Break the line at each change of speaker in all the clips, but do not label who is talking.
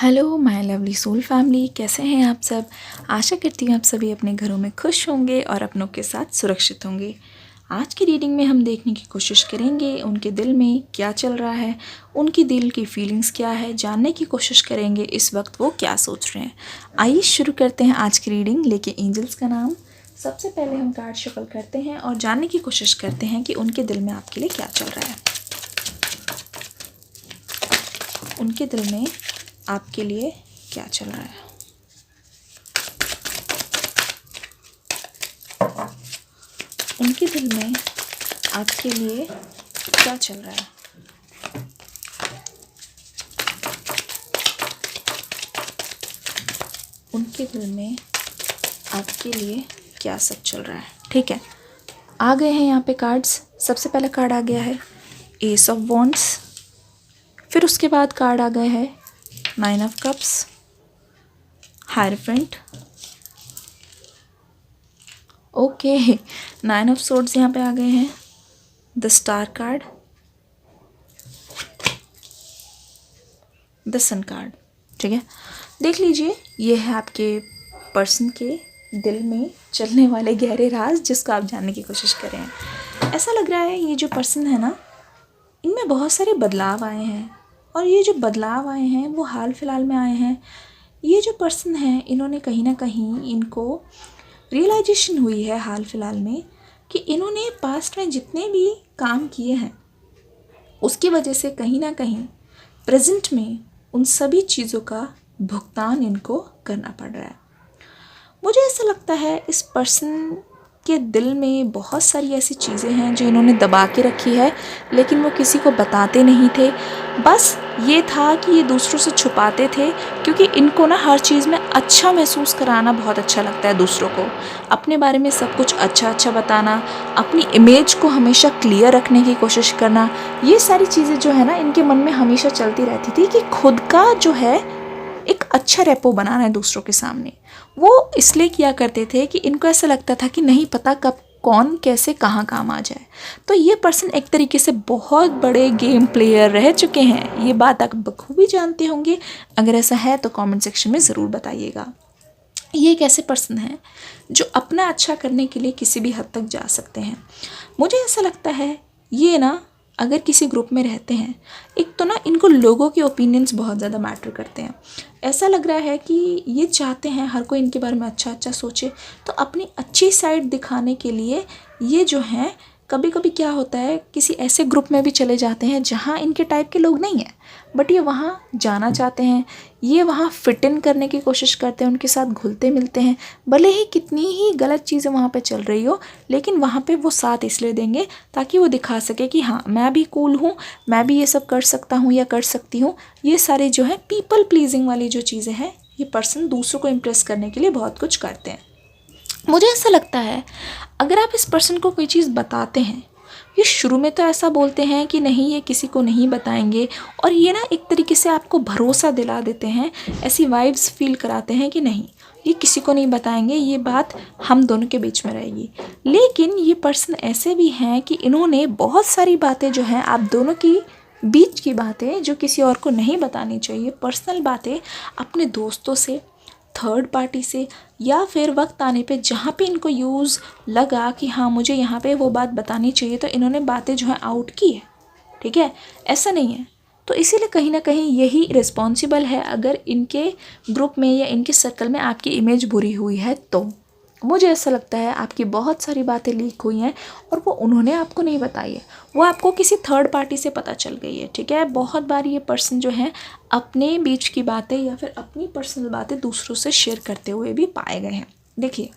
Hello my lovely soul family, कैसे हैं आप सब। आशा करती हूँ आप सभी अपने घरों में खुश होंगे और अपनों के साथ सुरक्षित होंगे। आज की रीडिंग में हम देखने की कोशिश करेंगे उनके दिल में क्या चल रहा है, उनकी दिल की फीलिंग्स क्या है, जानने की कोशिश करेंगे इस वक्त वो क्या सोच रहे हैं। आइए शुरू करते हैं आज की रीडिंग लेके एंजल्स का नाम। सबसे पहले हम कार्ड शफल करते हैं और जानने की कोशिश करते हैं कि उनके दिल में आपके लिए क्या चल रहा है। उनके दिल में आपके लिए क्या चल रहा है। उनके दिल में आपके लिए क्या चल रहा है। उनके दिल में आपके लिए क्या सब चल रहा है। ठीक है, आ गए हैं यहाँ पे कार्ड्स। सबसे पहला कार्ड आ गया है एस ऑफ वॉन्ड्स, फिर उसके बाद कार्ड आ गए हैं 9 of cups, hierophant, okay 9 of swords यहाँ पे आ गए हैं, the star card, the sun card. ठीक है, देख लीजिए ये है आपके पर्सन के दिल में चलने वाले गहरे राज जिसको आप जानने की कोशिश कर रहे हैं। ऐसा लग रहा है ये जो पर्सन है ना, इनमें बहुत सारे बदलाव आए हैं और ये जो बदलाव आए हैं वो हाल फिलहाल में आए हैं। ये जो पर्सन है इन्होंने कहीं ना कहीं इनको रियलाइजेशन हुई है हाल फिलहाल में कि इन्होंने पास्ट में जितने भी काम किए हैं उसकी वजह से कहीं ना कहीं प्रेजेंट में उन सभी चीज़ों का भुगतान इनको करना पड़ रहा है। मुझे ऐसा लगता है इस पर्सन के दिल में बहुत सारी ऐसी चीज़ें हैं जो इन्होंने दबा के रखी है, लेकिन वो किसी को बताते नहीं थे। बस ये था कि ये दूसरों से छुपाते थे, क्योंकि इनको ना हर चीज़ में अच्छा महसूस कराना बहुत अच्छा लगता है दूसरों को। अपने बारे में सब कुछ अच्छा अच्छा बताना, अपनी इमेज को हमेशा क्लियर रखने की कोशिश करना, ये सारी चीज़ें जो है ना इनके मन में हमेशा चलती रहती थी कि खुद का जो है एक अच्छा रेपो बनाना है दूसरों के सामने। वो इसलिए किया करते थे कि इनको ऐसा लगता था कि नहीं पता कब कौन कैसे कहाँ काम आ जाए। तो ये पर्सन एक तरीके से बहुत बड़े गेम प्लेयर रह चुके हैं। ये बात आप बखूबी जानते होंगे। अगर ऐसा है तो कमेंट सेक्शन में ज़रूर बताइएगा। ये एक ऐसे पर्सन हैं जो अपना अच्छा करने के लिए किसी भी हद तक जा सकते हैं। मुझे ऐसा लगता है ये ना अगर किसी ग्रुप में रहते हैं, एक तो ना इनको लोगों के ओपिनियंस बहुत ज़्यादा मैटर करते हैं। ऐसा लग रहा है कि ये चाहते हैं हर कोई इनके बारे में अच्छा अच्छा सोचे, तो अपनी अच्छी साइड दिखाने के लिए ये जो हैं कभी कभी क्या होता है किसी ऐसे ग्रुप में भी चले जाते हैं जहाँ इनके टाइप के लोग नहीं हैं, बट ये वहाँ जाना चाहते हैं। ये वहाँ फिट इन करने की कोशिश करते हैं, उनके साथ घुलते मिलते हैं। भले ही कितनी ही गलत चीज़ें वहाँ पे चल रही हो, लेकिन वहाँ पे वो साथ इसलिए देंगे ताकि वो दिखा सके कि हाँ मैं भी कूल हूँ, मैं भी ये सब कर सकता हूँ या कर सकती हूँ। ये सारे जो है पीपल प्लीजिंग वाली जो चीज़ें हैं, ये पर्सन दूसरों को इम्प्रेस करने के लिए बहुत कुछ करते हैं। मुझे ऐसा लगता है अगर आप इस पर्सन को कोई चीज़ बताते हैं, ये शुरू में तो ऐसा बोलते हैं कि नहीं ये किसी को नहीं बताएंगे, और ये ना एक तरीके से आपको भरोसा दिला देते हैं, ऐसी वाइब्स फील कराते हैं कि नहीं ये किसी को नहीं बताएंगे, ये बात हम दोनों के बीच में रहेगी। लेकिन ये पर्सन ऐसे भी हैं कि इन्होंने बहुत सारी बातें जो हैं आप दोनों की बीच की बातें जो किसी और को नहीं बतानी चाहिए, पर्सनल बातें अपने दोस्तों से, थर्ड पार्टी से, या फिर वक्त आने पे जहाँ पे इनको यूज़ लगा कि हाँ मुझे यहाँ पे वो बात बतानी चाहिए, तो इन्होंने बातें जो है आउट की है। ठीक है, ऐसा नहीं है। तो इसीलिए कहीं ना कहीं यही रिस्पॉन्सिबल है अगर इनके ग्रुप में या इनके सर्कल में आपकी इमेज बुरी हुई है। तो मुझे ऐसा लगता है आपकी बहुत सारी बातें लीक हुई हैं और वो उन्होंने आपको नहीं बताई है, वो आपको किसी थर्ड पार्टी से पता चल गई है। ठीक है, बहुत बार ये पर्सन जो है अपने बीच की बातें या फिर अपनी पर्सनल बातें दूसरों से शेयर करते हुए भी पाए गए हैं। देखिए,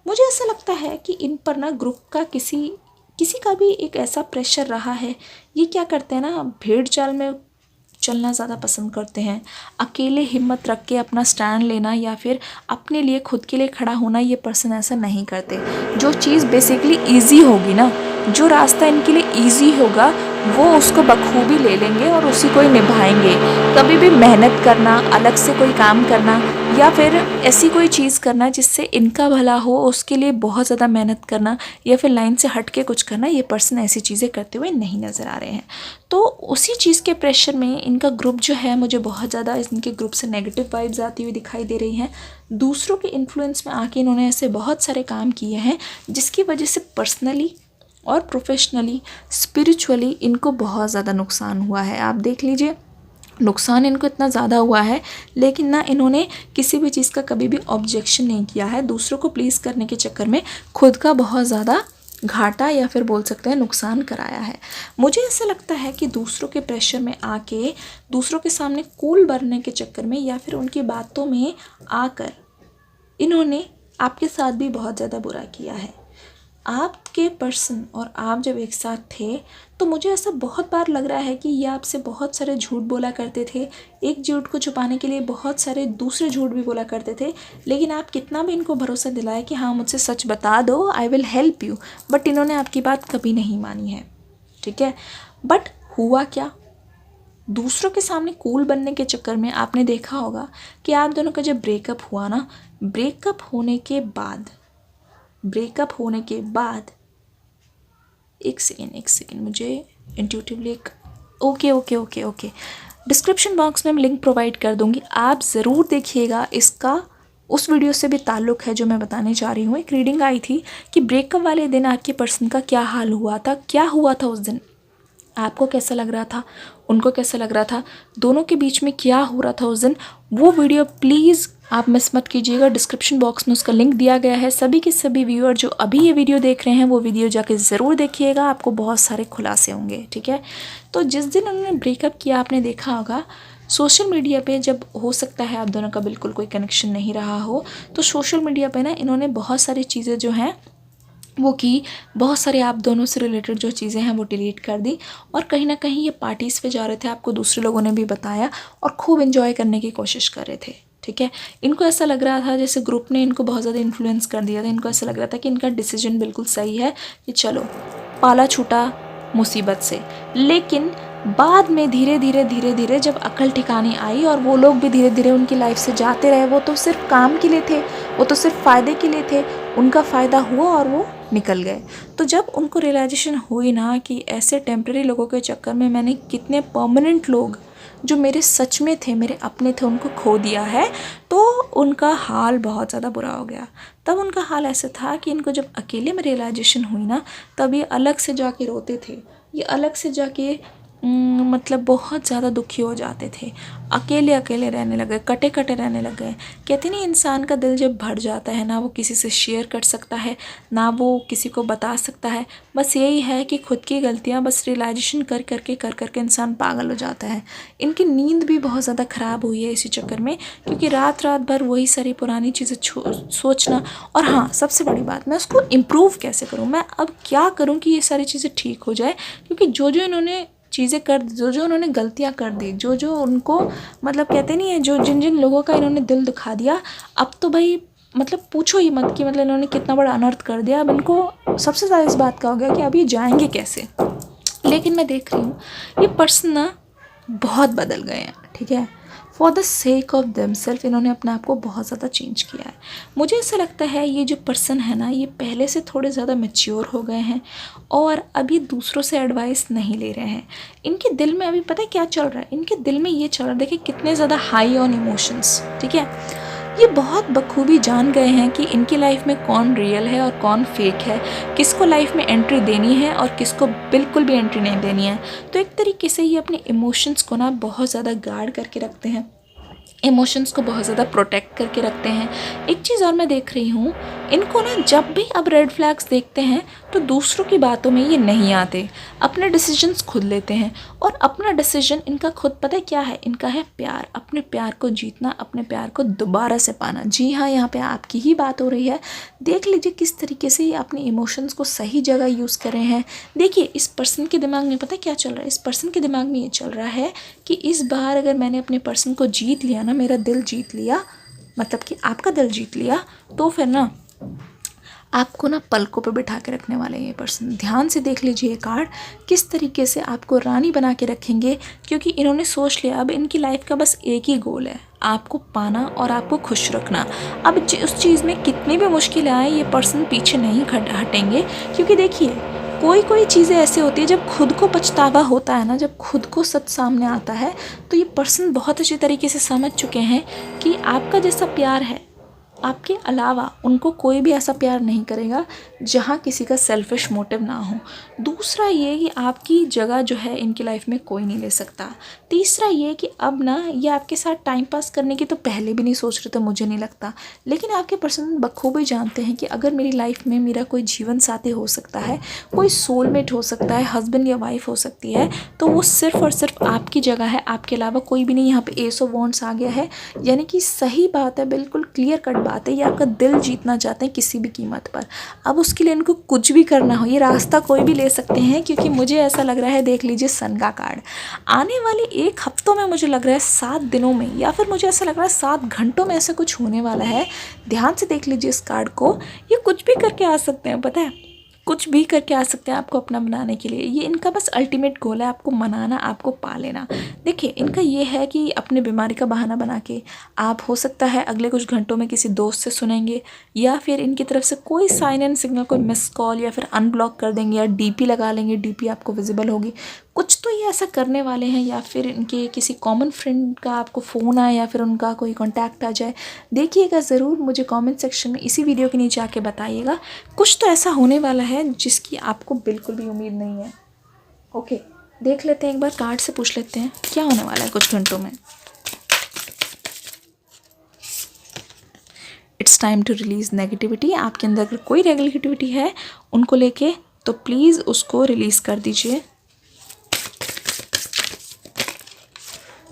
मुझे ऐसा लगता है कि इन पर ना ग्रुप का किसी का भी एक ऐसा प्रेशर रहा है। ये क्या करते हैं ना, भेड़ चाल में चलना ज़्यादा पसंद करते हैं। अकेले हिम्मत रख के अपना स्टैंड लेना या फिर अपने लिए खुद के लिए खड़ा होना, ये पर्सन ऐसा नहीं करते। जो चीज़ बेसिकली ईजी होगी ना, जो रास्ता इनके लिए ईजी होगा वो उसको बखूबी ले लेंगे और उसी को ही निभाएंगे। कभी भी मेहनत करना, अलग से कोई काम करना या फिर ऐसी कोई चीज़ करना जिससे इनका भला हो, उसके लिए बहुत ज़्यादा मेहनत करना या फिर लाइन से हट के कुछ करना, ये पर्सन ऐसी चीज़ें करते हुए नहीं नज़र आ रहे हैं। तो उसी चीज़ के प्रेशर में इनका ग्रुप जो है, मुझे बहुत ज़्यादा इनके ग्रुप से नेगेटिव वाइब्स आती हुई दिखाई दे रही हैं। दूसरों के इन्फ्लुएंस में आके इन्होंने ऐसे बहुत सारे काम किए हैं जिसकी वजह से पर्सनली और प्रोफेशनली, स्पिरिचुअली इनको बहुत ज़्यादा नुकसान हुआ है। आप देख लीजिए, नुकसान इनको इतना ज़्यादा हुआ है, लेकिन ना इन्होंने किसी भी चीज़ का कभी भी ऑब्जेक्शन नहीं किया है। दूसरों को प्लीज़ करने के चक्कर में खुद का बहुत ज़्यादा घाटा या फिर बोल सकते हैं नुकसान कराया है। मुझे ऐसा लगता है कि दूसरों के प्रेशर में आके, दूसरों के सामने कूल बनने के चक्कर में या फिर उनकी बातों में आकर इन्होंने आपके साथ भी बहुत ज़्यादा बुरा किया है। आपके पर्सन और आप जब एक साथ थे तो मुझे ऐसा बहुत बार लग रहा है कि ये आपसे बहुत सारे झूठ बोला करते थे। एक झूठ को छुपाने के लिए बहुत सारे दूसरे झूठ भी बोला करते थे, लेकिन आप कितना भी इनको भरोसा दिलाया कि हाँ मुझसे सच बता दो, I will help you, but इन्होंने आपकी बात कभी नहीं मानी है। ठीक है, बट हुआ क्या, दूसरों के सामने कूल बनने के चक्कर में आपने देखा होगा कि आप दोनों का जब ब्रेकअप हुआ ना, ब्रेकअप होने के बाद एक सेकेंड मुझे इंट्यूटिवली एक ओके डिस्क्रिप्शन बॉक्स में मैं लिंक प्रोवाइड कर दूंगी, आप ज़रूर देखिएगा। इसका उस वीडियो से भी ताल्लुक़ है जो मैं बताने जा रही हूँ। एक रीडिंग आई थी कि ब्रेकअप वाले दिन आपके पर्सन का क्या हाल हुआ था, क्या हुआ था उस दिन, आपको कैसा लग रहा था, उनको कैसा लग रहा था, दोनों के बीच में क्या हो रहा था उस दिन। वो वीडियो प्लीज़ आप मिस मत कीजिएगा। डिस्क्रिप्शन बॉक्स में उसका लिंक दिया गया है। सभी के सभी व्यूअर जो अभी ये वीडियो देख रहे हैं वो वीडियो जाके ज़रूर देखिएगा, आपको बहुत सारे खुलासे होंगे। ठीक है, तो जिस दिन उन्होंने ब्रेकअप किया आपने देखा होगा सोशल मीडिया पे, जब हो सकता है आप दोनों का बिल्कुल कोई कनेक्शन नहीं रहा हो, तो सोशल मीडिया पे ना इन्होंने बहुत सारी चीज़ें जो हैं वो की, बहुत सारे आप दोनों से रिलेटेड जो चीज़ें हैं वो डिलीट कर दी, और कहीं ना कहीं ये पार्टीज़ पे जा रहे थे, आपको दूसरे लोगों ने भी बताया, और खूब एंजॉय करने की कोशिश कर रहे थे। ठीक है, इनको ऐसा लग रहा था जैसे ग्रुप ने इनको बहुत ज़्यादा इन्फ्लुएंस कर दिया था। इनको ऐसा लग रहा था कि इनका डिसीजन बिल्कुल सही है कि चलो पाला छूटा मुसीबत से। लेकिन बाद में धीरे धीरे जब अकल ठिकाने आई और वो लोग भी धीरे धीरे उनकी लाइफ से जाते रहे, वो तो सिर्फ काम के लिए थे, वो तो सिर्फ फ़ायदे के लिए थे, उनका फ़ायदा हुआ और वो निकल गए। तो जब उनको रियलाइजेशन हुई ना कि ऐसे टेम्प्रेरी लोगों के चक्कर में मैंने कितने परमानेंट लोग जो मेरे सच में थे, मेरे अपने थे, उनको खो दिया है, तो उनका हाल बहुत ज़्यादा बुरा हो गया। तब उनका हाल ऐसा था कि इनको जब अकेले में रियलाइजेशन हुई ना, तब ये अलग से जाके रोते थे, ये अलग से जाके मतलब बहुत ज़्यादा दुखी हो जाते थे, अकेले रहने लगे, कटे रहने लग गए। कहते नहीं, इंसान का दिल जब भर जाता है ना, वो किसी से शेयर कर सकता है ना वो किसी को बता सकता है। बस यही है कि खुद की गलतियाँ बस रियलाइजेशन कर करके इंसान पागल हो जाता है। इनकी नींद भी बहुत ज़्यादा ख़राब हुई है इसी चक्कर में, क्योंकि रात भर वही सारी पुरानी चीज़ें सोचना। और हाँ, सबसे बड़ी बात, मैं उसको इम्प्रूव कैसे करूँ, मैं अब क्या करूँ कि ये सारी चीज़ें ठीक हो जाए, क्योंकि जो इन्होंने चीज़ें कर, जो उन्होंने गलतियाँ कर दी, जो उनको मतलब कहते नहीं है, जो जिन लोगों का इन्होंने दिल दुखा दिया, अब तो भाई मतलब पूछो ही मत कि मतलब इन्होंने कितना बड़ा अनर्थ कर दिया। अब इनको सबसे ज़्यादा इस बात का हो गया कि अब ये जाएंगे कैसे। लेकिन मैं देख रही हूँ ये पर्सन ना बहुत बदल गए हैं। ठीक है, for the sake of themselves इन्होंने अपने आप को बहुत ज़्यादा चेंज किया है। मुझे ऐसा लगता है ये जो पर्सन है ना, ये पहले से थोड़े ज़्यादा मैच्योर हो गए हैं और अभी दूसरों से एडवाइस नहीं ले रहे हैं। इनके दिल में अभी पता है क्या चल रहा है, इनके दिल में ये चल रहा है, देखिए कितने ज़्यादा हाई ऑन इमोशंस। ठीक है, ये बहुत बखूबी जान गए हैं कि इनकी लाइफ में कौन रियल है और कौन फेक है, किसको लाइफ में एंट्री देनी है और किसको बिल्कुल भी एंट्री नहीं देनी है। तो एक तरीके से ये अपने इमोशंस को ना बहुत ज़्यादा गार्ड करके रखते हैं, इमोशंस को बहुत ज़्यादा प्रोटेक्ट करके रखते हैं। एक चीज़ और मैं देख रही हूँ, इनको ना जब भी अब रेड फ्लैग्स देखते हैं तो दूसरों की बातों में ये नहीं आते, अपने डिसीजंस खुद लेते हैं। और अपना डिसीजन इनका खुद पता है क्या है, इनका है प्यार, अपने प्यार को जीतना, अपने प्यार को दोबारा से पाना। जी हाँ, यहाँ पे आपकी ही बात हो रही है। देख लीजिए किस तरीके से ये अपने इमोशंस को सही जगह यूज़ कर रहे हैं। देखिए इस पर्सन के दिमाग में पता है क्या चल रहा है, इस पर्सन के दिमाग में ये चल रहा है कि इस बार अगर मैंने अपने पर्सन को जीत लिया ना, मेरा दिल जीत लिया, मतलब कि आपका दिल जीत लिया, तो फिर ना आपको ना पलकों पे बिठा के रखने वाले हैं ये पर्सन। ध्यान से देख लीजिए ये कार्ड किस तरीके से आपको रानी बना के रखेंगे, क्योंकि इन्होंने सोच लिया अब इनकी लाइफ का बस एक ही गोल है, आपको पाना और आपको खुश रखना। अब उस चीज़ में कितनी भी मुश्किलें आए ये पर्सन पीछे नहीं हटेंगे, क्योंकि देखिए कोई चीज़ें ऐसे होती है जब खुद को पछतावा होता है ना, जब खुद को सच सामने आता है, तो ये पर्सन बहुत अच्छी तरीके से समझ चुके हैं कि आपका जैसा प्यार है, आपके अलावा उनको कोई भी ऐसा प्यार नहीं करेगा जहाँ किसी का सेल्फिश मोटिव ना हो। दूसरा ये कि आपकी जगह जो है इनकी लाइफ में कोई नहीं ले सकता। तीसरा ये कि अब ना ये आपके साथ टाइम पास करने की तो पहले भी नहीं सोच रहे थे, मुझे नहीं लगता, लेकिन आपके पर्सन बखूबी जानते हैं कि अगर मेरी लाइफ में मेरा कोई जीवन साथी हो सकता है, कोई सोलमेट हो सकता है, हस्बैंड या वाइफ हो सकती है, तो वो सिर्फ और सिर्फ आपकी जगह है, आपके अलावा कोई भी नहीं। यहाँ पे एस ऑफ वॉन्ड्स आ गया है, यानी कि सही बात है, बिल्कुल क्लियर कट बात है, ये आपका दिल जीतना चाहते हैं किसी भी कीमत पर। अब उसके लिए इनको कुछ भी करना हो, ये रास्ता कोई भी ले सकते हैं, क्योंकि मुझे ऐसा लग रहा है, देख लीजिए सन का कार्ड, आने वाले 1 हफ्तों में मुझे लग रहा है 7 दिनों में, या फिर मुझे ऐसा लग रहा है 7 घंटों में ऐसा कुछ होने वाला है। ध्यान से देख लीजिए इस कार्ड को, ये कुछ भी करके आ सकते हैं, पता है, कुछ भी करके आ सकते हैं आपको अपना बनाने के लिए। ये इनका बस अल्टीमेट गोल है, आपको मनाना, आपको पा लेना। देखिए इनका ये है कि अपने बीमारी का बहाना बना के आप हो सकता है अगले कुछ घंटों में किसी दोस्त से सुनेंगे, या फिर इनकी तरफ से कोई साइन एंड सिग्नल, कोई मिस कॉल, या फिर अनब्लॉक कर देंगे, या डीपी लगा लेंगे, डीपी आपको विजिबल होगी, कुछ तो ये ऐसा करने वाले हैं। या फिर इनके किसी कॉमन फ्रेंड का आपको फ़ोन आए, या फिर उनका कोई कांटेक्ट आ जाए। देखिएगा ज़रूर, मुझे कमेंट सेक्शन में इसी वीडियो के नीचे आके बताइएगा। कुछ तो ऐसा होने वाला है जिसकी आपको बिल्कुल भी उम्मीद नहीं है। ओके, देख लेते हैं, एक बार कार्ड से पूछ लेते हैं क्या होने वाला है कुछ घंटों में। It's time to release negativity. आपके अंदर अगर कोई नेगेटिविटी है उनको लेके, तो प्लीज़ उसको रिलीज़ कर दीजिए।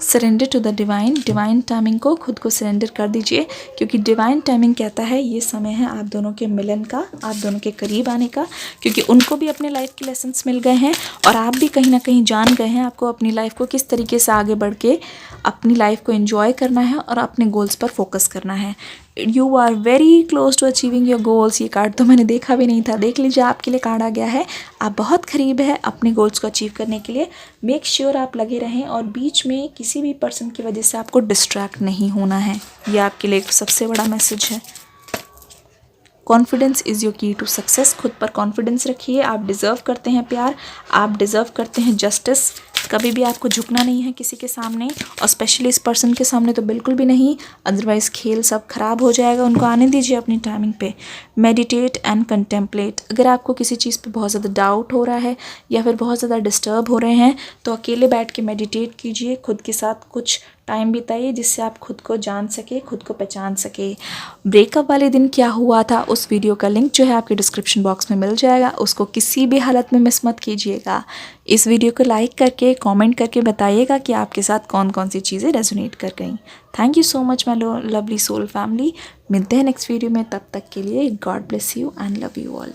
Surrender to the divine timing को खुद को सरेंडर कर दीजिए, क्योंकि डिवाइन टाइमिंग कहता है ये समय है आप दोनों के मिलन का, आप दोनों के करीब आने का, क्योंकि उनको भी अपने लाइफ के लेसन्स मिल गए हैं और आप भी कहीं ना कहीं जान गए हैं आपको अपनी लाइफ को किस तरीके से आगे बढ़ के अपनी लाइफ को एंजॉय करना है और अपने गोल्स पर फोकस करना है। You are very close to achieving your goals. ये कार्ड तो मैंने देखा भी नहीं था, देख लीजिए आपके लिए कार्ड आ गया है। आप बहुत करीब है अपने गोल्स को अचीव करने के लिए। मेक श्योर आप लगे रहें और बीच में किसी भी पर्सन की वजह से आपको डिस्ट्रैक्ट नहीं होना है। ये आपके लिए एक सबसे बड़ा मैसेज है। कॉन्फिडेंस इज़ योर की टू सक्सेस। खुद पर कॉन्फिडेंस रखिए, आप डिज़र्व करते हैं प्यार, आप डिज़र्व करते हैं जस्टिस। कभी भी आपको झुकना नहीं है किसी के सामने, और स्पेशली इस पर्सन के सामने तो बिल्कुल भी नहीं, अदरवाइज़ खेल सब ख़राब हो जाएगा। उनको आने दीजिए अपनी टाइमिंग पे। Meditate and contemplate. अगर आपको किसी चीज़ पे बहुत ज़्यादा डाउट हो रहा है या फिर बहुत ज़्यादा डिस्टर्ब हो रहे हैं, तो अकेले बैठ के मेडिटेट कीजिए, खुद के साथ कुछ टाइम बिताइए, जिससे आप खुद को जान सके, खुद को पहचान सके। ब्रेकअप वाले दिन क्या हुआ था उस वीडियो का लिंक जो है आपके डिस्क्रिप्शन बॉक्स में मिल जाएगा, उसको किसी भी हालत में मिस मत कीजिएगा। इस वीडियो को लाइक करके कमेंट करके बताइएगा कि आपके साथ कौन कौन सी चीज़ें रेजोनेट कर गई। Thank you so much my lovely soul family. मिलते हैं नेक्स्ट वीडियो में, तब तक के लिए God bless you and love you all.